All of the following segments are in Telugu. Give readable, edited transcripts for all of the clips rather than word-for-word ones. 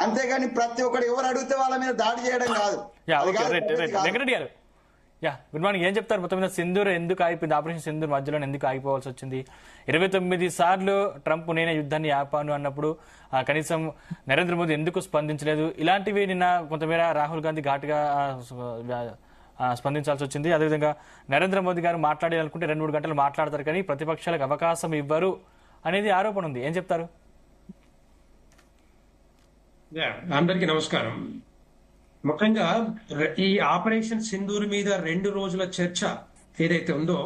అంతేగాని ప్రతి ఒక్కరు ఎవరు అడిగితే వాళ్ళ మీద దాడి చేయడం కాదు. వెంకటరెడ్డి గారు గుడ్ మార్నింగ్. ఏం చెప్తారు మొత్తం మీద సింధూర్ ఎందుకు ఆగిపోయింది? ఆపరేషన్ సింధూర్ మధ్యలో ఎందుకు ఆగిపోవాల్సి వచ్చింది? 29 సార్లు ట్రంప్ నేనే యుద్ధాన్ని ఆపాను అన్నప్పుడు కనీసం నరేంద్ర మోదీ ఎందుకు స్పందించలేదు? ఇలాంటివి నిన్న కొంతమేర రాహుల్ గాంధీ ఘాటుగా స్పందించాల్సి వచ్చింది. అదేవిధంగా నరేంద్ర మోదీ గారు మాట్లాడాలనుకుంటే 2-3 గంటలు మాట్లాడతారు కానీ ప్రతిపక్షాలకు అవకాశం ఇవ్వరు అనేది ఆరోపణ ఉంది. ఏం చెప్తారు? అందరికీ నమస్కారం. ముఖ్యంగా ఈ ఆపరేషన్ సింధూర్ మీద 2 రోజుల చర్చ ఏదైతే ఉందో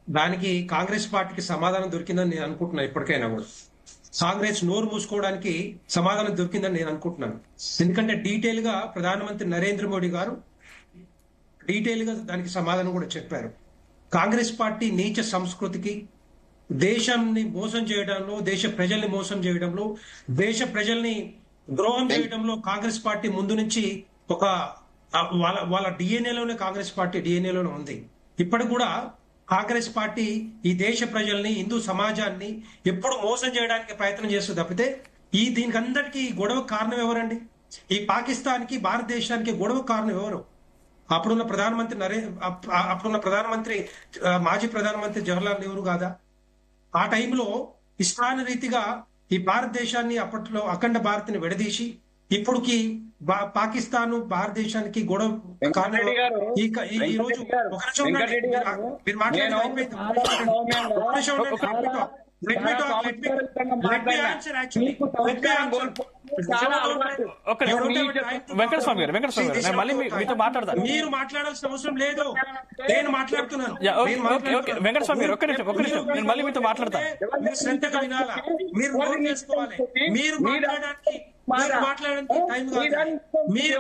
దానికి కాంగ్రెస్ పార్టీకి సమాధానం దొరికిందని నేను అనుకుంటున్నాను. ఇప్పటికైనా కూడా కాంగ్రెస్ నోరు మూసుకోవడానికి సమాధానం దొరికిందని నేను అనుకుంటున్నాను. ఎందుకంటే డీటెయిల్ గా ప్రధానమంత్రి నరేంద్ర మోడీ గారు డీటెయిల్ గా దానికి సమాధానం కూడా చెప్పారు. కాంగ్రెస్ పార్టీ నీచ సంస్కృతికి, దేశాన్ని మోసం చేయడంలో, దేశ ప్రజల్ని మోసం చేయడంలో, దేశ ప్రజల్ని ద్రోహం చేయడంలో కాంగ్రెస్ పార్టీ ముందు నుంచి ఒక వాళ్ళ డిఎన్ఏలోనే కాంగ్రెస్ పార్టీ డిఎన్ఏలోనే ఉంది. ఇప్పటి కూడా కాంగ్రెస్ పార్టీ ఈ దేశ ప్రజల్ని, హిందూ సమాజాన్ని ఎప్పుడు మోసం చేయడానికి ప్రయత్నం చేస్తుంది తప్పితే దీనికి అందరికీ గొడవ కారణం ఎవరండి? ఈ పాకిస్తాన్కి, భారతదేశానికి గొడవ కారణం ఎవరు? అప్పుడున్న ప్రధానమంత్రి మాజీ ప్రధానమంత్రి జవహర్లాల్ నెహ్రూ కాదా? ఆ టైంలో ఇష్టాన రీతిగా ఈ భారతదేశాన్ని అప్పట్లో అఖండ భారత్ని విడదీసి ఇప్పుడుకి పాకిస్తాన్ భారతదేశానికి గొడవ కారణం ఈ రోజు ఒక మీరు మాట్లాడేది మీరు మాట్లాడాల్సిన అవసరం లేదు. నేను మాట్లాడుతున్నాను. మీరు శ్రద్ధగా వినాలా? మీరు నోట్ చేసుకోవాలి. మీరు మాట్లాడడానికి టైం కాదు. మీరు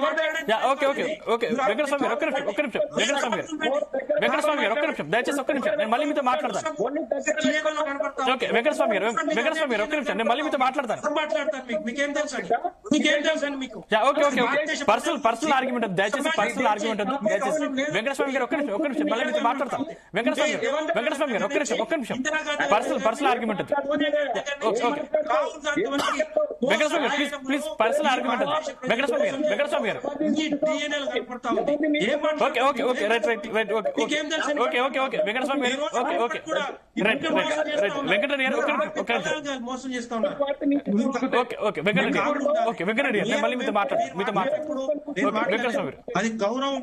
దయచేసి ఒక్క నిమిషం నేను మళ్ళీ మీతో మాట్లాడతాను. వెంకటస్వామి గారు ఒక్క నిమిషం నేను మళ్ళీ మీతో మాట్లాడతాను. మీకేం తెలుసు మీకు? పర్సనల్ ఆర్గ్యుమెంట్ దయచేసి పర్సనల్ ఆర్గ్యుమెంట్ దయచేసి వెంకటస్వామి గారు ఒక్క నిమిషం మళ్ళీ మీతో మాట్లాడతాను. వెంకటస్వామి గారు ఒక్క నిమిషం పర్సనల్ ఆర్గ్యుమెంట్ వెంకటస్వామి గారు ప్లీజ్ పర్సనల్ ఆర్గ్యుమెంట్ వెంకటస్వామి గారు వెంకటస్వామి గారు వెంకటరెడ్డి గారు మోసం చేస్తా ఉన్నారు. వెంకటరెడ్డి గారు మళ్ళీ మీతో వెంకటస్వామి గారు అది గౌరవం.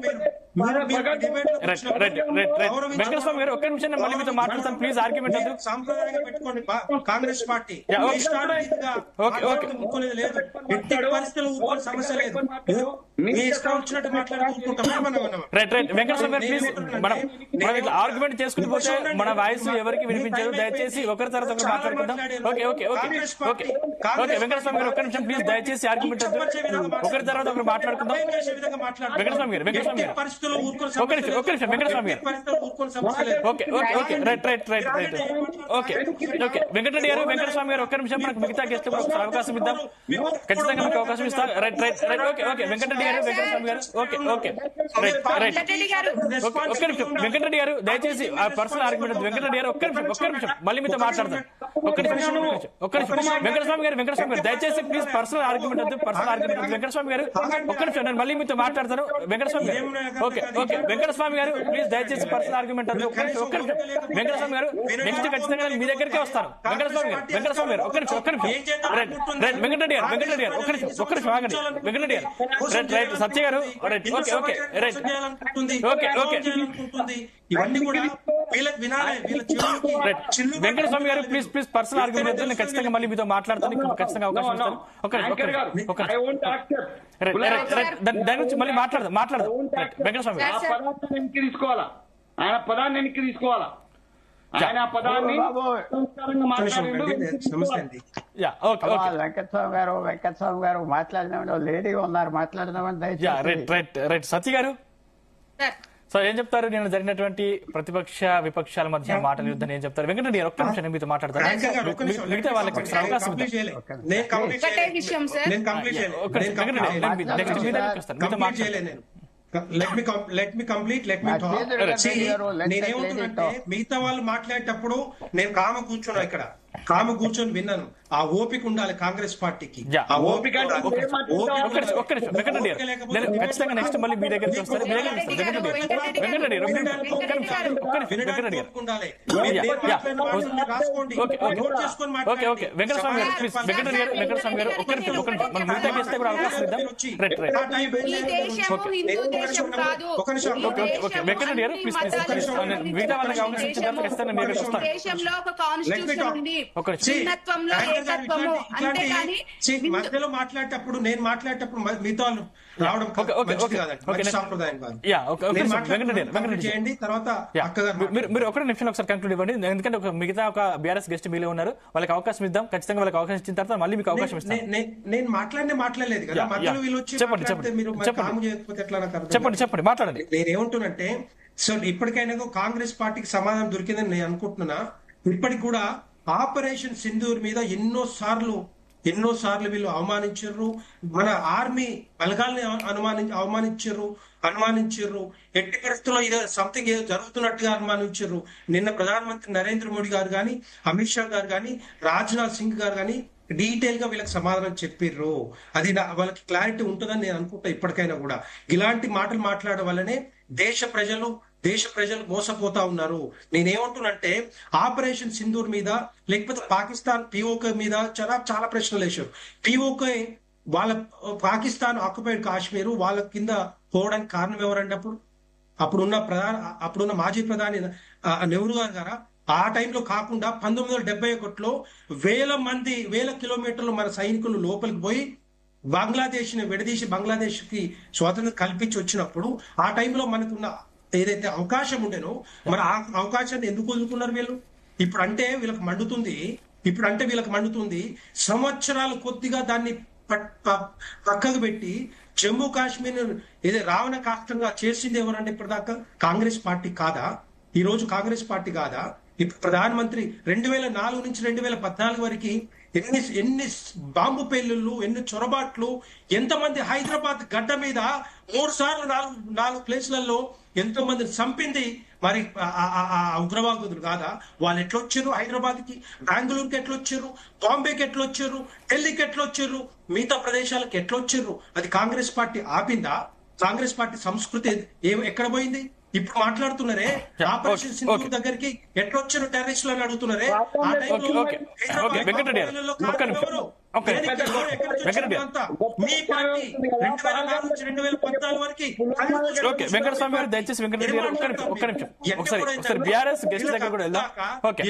వెంకటస్వామి గారు ఒక్క నిమిషం మళ్ళీ మీతో మాట్లాడతాను. ప్లీజ్ ఆర్గ్యుమెంట్ సాంప్రదాయంగా పెట్టుకోండి. కాంగ్రెస్ పార్టీ లేదు, ఎట్టి పరిస్థితుల్లో సమస్య లేదు. మీ ఇష్టం వచ్చినట్టు వెంకటస్వామి గారు ప్లీజ్ మనం ఆర్గ్యుమెంట్ చేసుకుని పోతే మన వాయిస్ ఎవరికి వినిపించారు. దయచేసి ఒకరి తర్వాత ఒకరు మాట్లాడుకుందాం. వెంకటస్వామి గారు ఒక్క నిమిషం ప్లీజ్ దయచేసి ఆర్గ్యుమెంట్ ఒకరి తర్వాత ఒకరు మాట్లాడుకుందాం. వెంకటస్వామి గారు వెంకటస్వామి గారు ఒక్క నిమిషం వెంకటస్వామి గారు వెంకటరెడ్డి గారు వెంకటస్వామి గారు ఒక్క నిమిషం మనకు మిగతా గెస్ట్ ఒకసారి అవకాశం ఇద్దాం. ఖచ్చితంగా మీకు అవకాశం ఇస్తాం. వెంకటరెడ్డి గారు వెంకటస్వామి గారు ఒక్క నిమిషం వెంకటరెడ్డి గారు దయచేసి పర్సనల్ ఆర్గ్యుమెంట్ వెంకటరెడ్డి గారు ఒక్క నిమిషం మళ్ళీ మీతో మాట్లాడతాను. ఒక్క నిమిషం వెంకటస్వామి గారు దయచేసి ప్లీజ్ పర్సనల్ ఆర్గ్యుమెంట్ వెంకటస్వామి గారు ఒక్క నిమిషం నేను మళ్ళీ మీతో మాట్లాడతాను. వెంకటస్వామి గారు వెంకటస్వామి గారు ప్లీజ్ దయచేసి పర్సనల్ ఆర్గ్యుమెంట్ ఒక్క నిమిషం వెంకటస్వామి గారు నెక్స్ట్ ఖచ్చితంగా మీ దగ్గరికే వస్తాను. వెంకటస్వామి గారు ఒక్క నిమిషం వెంకటరెడ్డి గారు ఒక్క నిమిషం ఆగండి. వెంకటరెడ్డి గారు రైట్ సత్య గారు వెంకటస్వామి గారు ప్లీజ్ పర్సనల్ ఆర్గ్యుమెంట్ నేను ఖచ్చితంగా మళ్ళీ మీతో మాట్లాడతాను. ఖచ్చితంగా అవకాశం ఇస్తాను. దాని గురించి మళ్ళీ మాట్లాడదాం. వెంకటస్వామి తీసుకోవాలా ఆయన పదాన్ని వెనక్కి తీసుకోవాలా? ఆయన పదాన్ని వెంకటస్వామి గారు మాట్లాడిన లేడీ ఉన్నారు, మాట్లాడినామని సత్య గారు సో ఏం చెప్తారు? నేను జరిగినటువంటి ప్రతిపక్ష విపక్షాల మధ్య మాటల యుద్ధం ఏం చెప్తారు? వెంకటరెడ్డి గారు ఒక్క నిమిషం మీతో మాట్లాడతారు. మిగతా వాళ్ళకి అవకాశం నేనేమంటున్నానంటే మిగతా వాళ్ళు మాట్లాడేటప్పుడు నేను కామ కూర్చున్నా ఇక్కడ. కాము కూర్చొని విన్నాను. ఆ ఓపిక ఉండాలి కాంగ్రెస్ పార్టీకి. యా. ఆ ఓపిక అంటే ఒక్క ఏం మాట్లాడతావు? ఒక్క నిమిషం వెంకటరెడ్డి గారు, నేను ఖచ్చితంగా నెక్స్ట్ మళ్ళీ మీ దగ్గరికి వస్తాను. మీ దగ్గరికి వస్తాను. వెంకటరెడ్డి గారు, ఒక్క నిమిషం, వెంకటరెడ్డి గారు. ఉండాలి. ఓకే వెంకటస్వామి గారు ప్లీజ్, వెంకటస్వామి గారు ఒక్క నిమిషం, మనం మిగతా గెస్ట్ కూడా అవకాశం ఇద్దాం. రైట్ ఈ దేశము హిందూ దేశం కాదు. ఓకే వెంకటరెడ్డి గారు ప్లీజ్ మిగతా వాళ్ళకి అవకాశం ఇచ్చిన తర్వాత ఖచ్చితంగా మీ దగ్గరికి వస్తాను. దేశంలో ఒక కాన్స్టిట్యూషన్ ఉంది. ఒక్క నిమిషం. భిన్నత్వంలో ఏకత్వము. అంతేగాని మధ్యలో మాట్లాడేటప్పుడు నేను మాట్లాడేటప్పుడు మిగతా వాళ్ళు రావడం మంచిది కాదండి. మంచి సాంప్రదాయం కాదు. యా, నేను వెంకటరెడ్డి మాట్లాడుతున్నప్పుడు చేయండి, తర్వాత అక్కగారు మీరు ఒక నిమిషం ఒకసారి కంక్లూడ్ ఇవ్వండి. ఎందుకంటే మిగతా ఒక బీఆర్ఎస్ గెస్ట్ మీలో ఉన్నారు, వాళ్ళకి అవకాశం ఇద్దాం. ఖచ్చితంగా వాళ్ళకి అవకాశం ఇచ్చిన తర్వాత మళ్ళీ మీకు అవకాశం ఇస్తాం. నేను మాట్లాడలేదు కదా, మధ్యలో వీళ్ళు వచ్చి మాట్లాడితే మీరు కాము చేయకపోతే ఎట్లా నాకు అర్థం కాదు. చెప్పండి మాట్లాడండి. నేనేమంటున్నంటే, సో ఇప్పటికైనా కాంగ్రెస్ పార్టీకి సమాధానం దొరికిందని నేను అనుకుంటున్నా. ఇప్పటికి కూడా ఆపరేషన్ సింధూర్ మీద ఎన్నో సార్లు వీళ్ళు అవమానించారు. మన ఆర్మీ బలగాల్ని అనుమానించారు. ఎట్టి పరిస్థితుల్లో ఏదో సంథింగ్ ఏదో జరుగుతున్నట్టుగా అనుమానించారు. నిన్న ప్రధానమంత్రి నరేంద్ర మోడీ గారు కానీ, అమిత్ షా గారు కానీ, రాజ్నాథ్ సింగ్ గారు కానీ డీటెయిల్ గా వీళ్ళకి సమాధానం చెప్పిర్రు. అది వాళ్ళకి క్లారిటీ ఉంటుందని నేను అనుకుంటా. ఇప్పటికైనా కూడా ఇలాంటి మాటలు మాట్లాడడం వల్లనే దేశ ప్రజలు మోసపోతా ఉన్నారు. నేనేమంటున్నంటే, ఆపరేషన్ సింధూర్ మీద లేకపోతే పాకిస్తాన్ పిఓకే మీద చాలా ప్రశ్నలు వేశారు. పిఓకే వాళ్ళ పాకిస్తాన్ ఆక్యుపైడ్ కాశ్మీర్ వాళ్ళ కింద పోవడానికి కారణం ఎవరంటే, అప్పుడున్న మాజీ ప్రధాని నెహ్రూ గారు ఆ టైంలో కాకుండా 1971లో వేల కిలోమీటర్లు మన సైనికులు లోపలికి పోయి బంగ్లాదేశ్ ని విడదీసి బంగ్లాదేశ్ కి స్వాతంత్రం కల్పించి వచ్చినప్పుడు ఆ టైంలో మనకున్న ఏదైతే అవకాశం ఉండేనో మరి ఆ అవకాశాన్ని ఎందుకు వదులుకున్నారు వీళ్ళు? ఇప్పుడంటే వీళ్ళకి మండుతుంది. సంవత్సరాలు కొద్దిగా దాన్ని పక్కకు పెట్టి జమ్మూ కాశ్మీర్ ఏదో రావణ కాష్టంగా చేసింది ఎవరంటే ఇప్పటిదాకా కాంగ్రెస్ పార్టీ కాదా? ఈ రోజు కాంగ్రెస్ పార్టీ కాదా? ఇప్పుడు ప్రధానమంత్రి 2004 నుంచి 2014 వరకు ఎన్ని బాంబు పేలుళ్ళు, ఎన్ని చొరబాట్లు, ఎంతమంది హైదరాబాద్ గడ్డ మీద 3 సార్లు 4 ప్లేస్లలో ఎంతో మందిని చంపింది మరి ఉగ్రవాదులు కాదా? వాళ్ళు ఎట్లొచ్చారు హైదరాబాద్ కి, బెంగళూరుకి ఎట్లొచ్చారు, బాంబేకి ఎట్లొచ్చారు, ఢిల్లీకి ఎట్లొచ్చారు, మిగతా ప్రదేశాలకు ఎట్లొచ్చారు? అది కాంగ్రెస్ పార్టీ ఆపిందా? కాంగ్రెస్ పార్టీ సంస్కృతి ఎక్కడ పోయింది? ఇప్పుడు మాట్లాడుతున్నారే ఆపరేషన్ సింధూర్ దగ్గరికి ఎట్లొచ్చారు టెర్రరిస్టులు అని అడుగుతున్నారే. మీ పార్టీ 2004 నుంచి 2014 వరకు వెంకటస్వామి గారు దయచేసి వెంకటరెడ్డి గారు ఒక్క నిమిషం ఒకసారి బీఆర్ఎస్ గెస్ట్ దగ్గర కూడా వెళ్దాం. ఓకే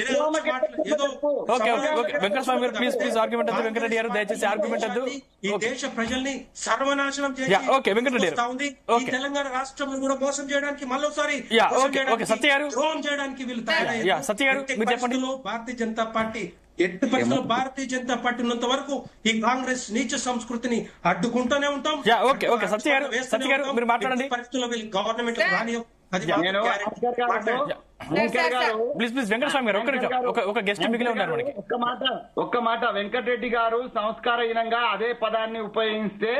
వెంకటస్వామి గారు ప్లీజ్ ఆర్గ్యుమెంట్ వద్దు. వెంకటరెడ్డి గారు దయచేసి ఆర్గ్యుమెంట్ వద్దు. ఈ దేశ ప్రజల్ని సర్వనాశనం చేసి తెలంగాణ రాష్ట్రంలో కూడా మోసం చేయడానికి మళ్ళీ ద్రోహం చేయడానికి వీళ్ళు తయారయ్యారు. భారతీయ జనతా పార్టీ ఎట్టి పరిస్థితుల్లో భారతీయ జనతా పార్టీ ఉన్నంత వరకు ఈ కాంగ్రెస్ నీచ సంస్కృతిని అడ్డుకుంటూనే ఉంటాం. సత్య గారు మీరు మాట్లాడండి. పరిస్థితుల్లో వీళ్ళు గవర్నమెంట్ రాని ప్లీజ్ వెంకటస్వామి గారు ఒక గెస్ట్ మిగిలి ఉన్నారు మనకి. ఒక్క మాట వెంకటరెడ్డి గారు సంస్కారహీనంగా అదే పదాన్ని ఉపయోగిస్తే